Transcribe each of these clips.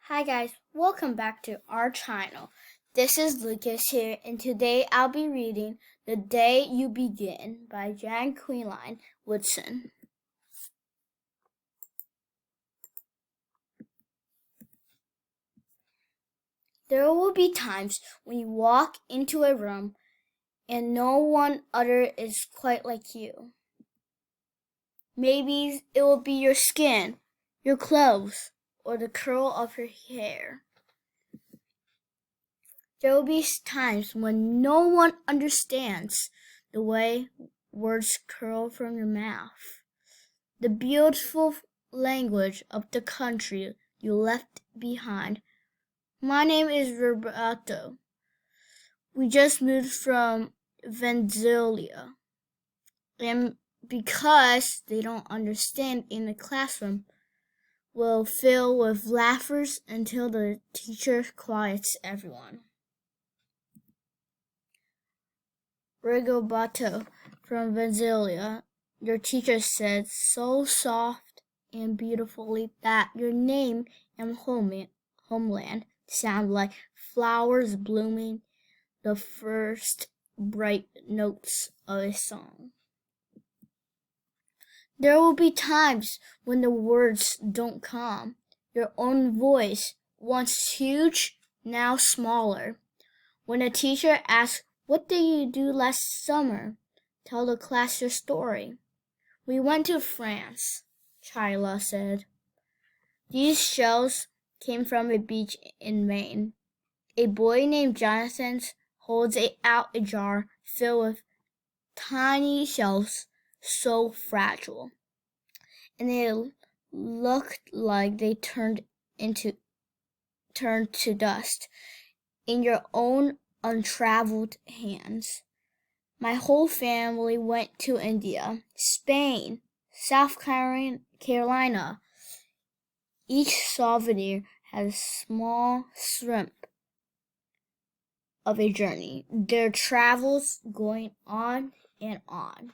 Hi guys, welcome back to our channel. This is Lucas here, and today I'll be reading The Day You Begin by Jacqueline Woodson. There will be times when you walk into a room and no one other is quite like you. Maybe it will be your skin, your clothes, or the curl of your hair. There will be times when no one understands the way words curl from your mouth. The beautiful language of the country you left behind. My name is Roberto. We just moved from Venezuela. And because they don't understand in the classroom, we'll fill with laughers until the teacher quiets everyone. Rigoberto from Venezuela, your teacher said so soft and beautifully that your name and homeland sound like flowers blooming, the first bright notes of a song. There will be times when the words don't come. Your own voice, once huge, now smaller. When a teacher asks, "What did you do last summer?" Tell the class your story. "We went to France," Chyla said. "These shells came from a beach in Maine. A boy named Jonathan holds out a jar filled with tiny shells, so fragile. And they looked like they turned to dust in your own untraveled hands. My whole family went to India, Spain, South Carolina. Each souvenir had a small shrimp of a journey, their travels going on and on.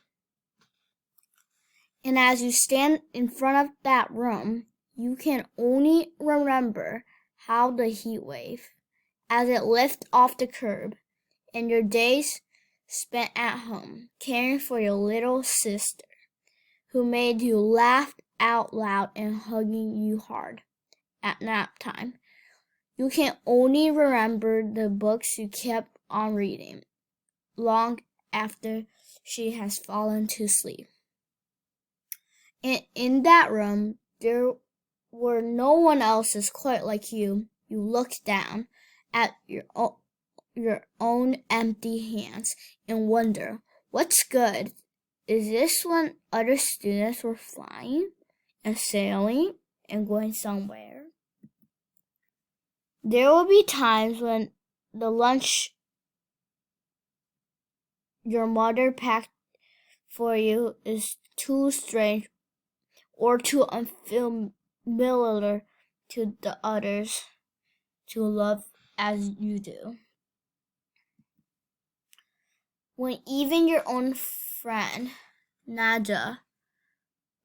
And as you stand in front of that room, you can only remember how the heat wave, as it lifted off the curb, and your days spent at home, caring for your little sister, who made you laugh out loud and hugging you hard at nap time. You can only remember the books you kept on reading, long after she has fallen to sleep. In that room, there were no one else's quite like you. You looked down at your own empty hands and wonder, what's good? Is this when other students were flying and sailing and going somewhere? There will be times when the lunch your mother packed for you is too strange or too unfamiliar to the others to love as you do. When even your own friend, Nadia,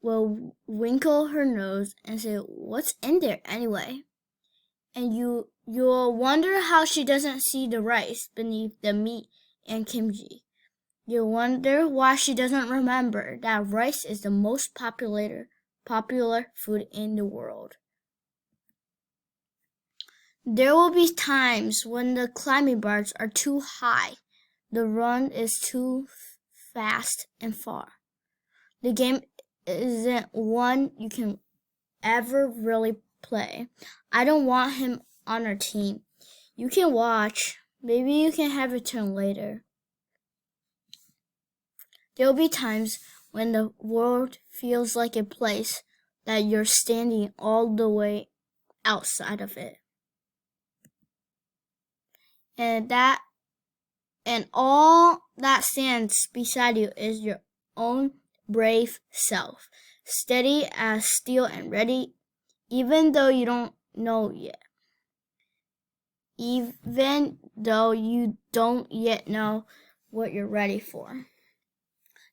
will wrinkle her nose and say, "What's in there anyway?" And you'll wonder how she doesn't see the rice beneath the meat and kimchi. You'll wonder why she doesn't remember that rice is the most popular food in the world. There will be times when the climbing bars are too high, the run is too fast and far. The game isn't one you can ever really play. I don't want him on our team. You can watch. Maybe you can have a turn later. There'll be times when the world feels like a place that you're standing all the way outside of it. And all that stands beside you is your own brave self, steady as steel and ready, even though you don't know yet. Even though you don't yet know what you're ready for.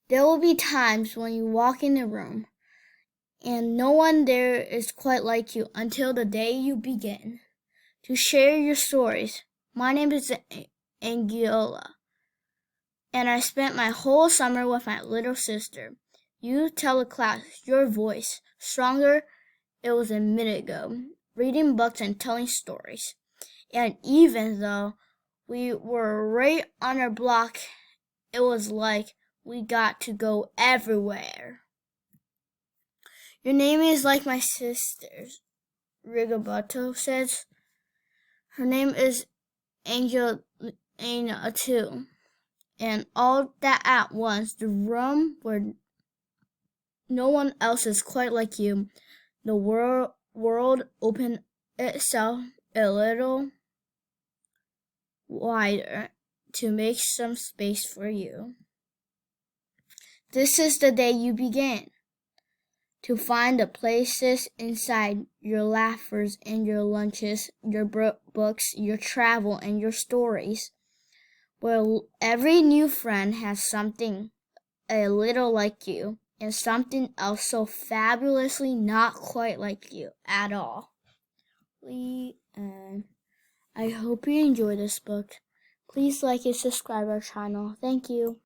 There will be times when you walk in a room and no one there is quite like you until the day you begin. to share your stories. My name is Angela, and I spent my whole summer with my little sister. You tell the class your voice stronger. It was a minute ago, reading books and telling stories. And even though we were right on our block, it was like we got to go everywhere. Your name is like my sister's, Rigoberto says. Her name is Angelina too. And all that at once, the room where no one else is quite like you, the world opened itself a little wider to make some space for you. This is the day you begin to find the places inside your laughers and your lunches, your books, your travel, and your stories, where every new friend has something a little like you and something else so fabulously not quite like you at all. And I hope you enjoy this book. Please like and subscribe our channel. Thank you.